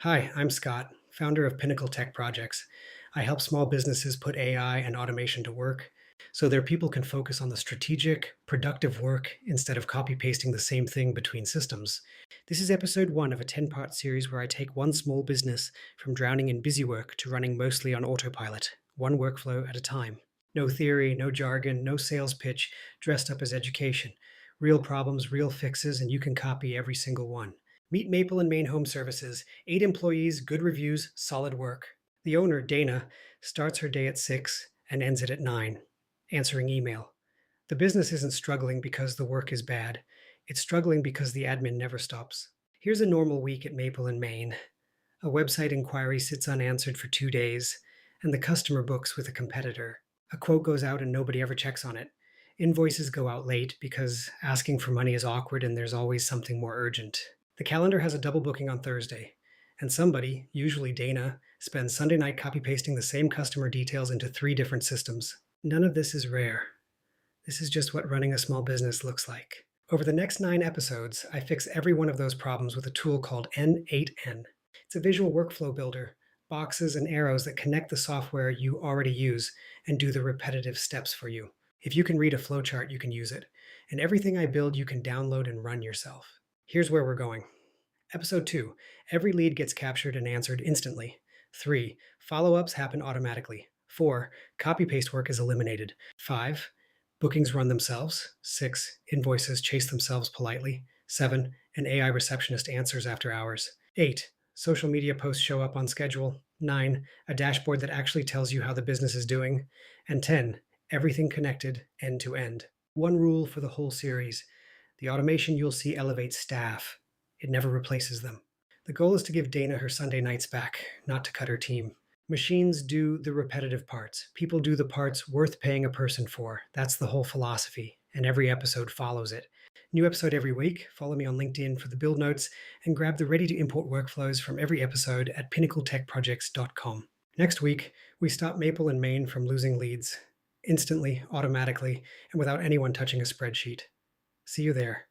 Hi, I'm Scott, founder of Pinnacle Tech Projects. I help small businesses put AI and automation to work so their people can focus on the strategic, productive work instead of copy pasting the same thing between systems. This is episode one of a 10-part series where I take one small business from drowning in busy work to running mostly on autopilot, one workflow at a time. No theory, no jargon, no sales pitch dressed up as education. Real problems, real fixes, and you can copy every single one. Meet Maple and Main Home Services. 8 employees, good reviews, solid work. The owner, Dana, starts her day at 6 and ends it at 9, answering email. The business isn't struggling because the work is bad. It's struggling because the admin never stops. Here's a normal week at Maple and Main. A website inquiry sits unanswered for 2 days, and the customer books with a competitor. A quote goes out and nobody ever checks on it. Invoices go out late because asking for money is awkward and there's always something more urgent. The calendar has a double booking on Thursday, and somebody, usually Dana, spends Sunday night copy pasting the same customer details into 3 different systems. None of this is rare. This is just what running a small business looks like. Over the next 9 episodes, I fix every one of those problems with a tool called n8n. It's a visual workflow builder, boxes and arrows that connect the software you already use and do the repetitive steps for you. If you can read a flowchart, you can use it. And everything I build, you can download and run yourself. Here's where we're going. Episode 2. Every lead gets captured and answered instantly. 3. Follow-ups happen automatically. 4. Copy-paste work is eliminated. 5. Bookings run themselves. 6. Invoices chase themselves politely. 7. An AI receptionist answers after hours. 8. Social media posts show up on schedule. 9. A dashboard that actually tells you how the business is doing. And 10. Everything connected end to end. One rule for the whole series. The automation you'll see elevates staff. It never replaces them. The goal is to give Dana her Sunday nights back, not to cut her team. Machines do the repetitive parts. People do the parts worth paying a person for. That's the whole philosophy, and every episode follows it. New episode every week. Follow me on LinkedIn for the build notes and grab the ready-to-import workflows from every episode at pinnacletechprojects.com. Next week, we stop Maple and Main from losing leads, instantly, automatically, and without anyone touching a spreadsheet. See you there.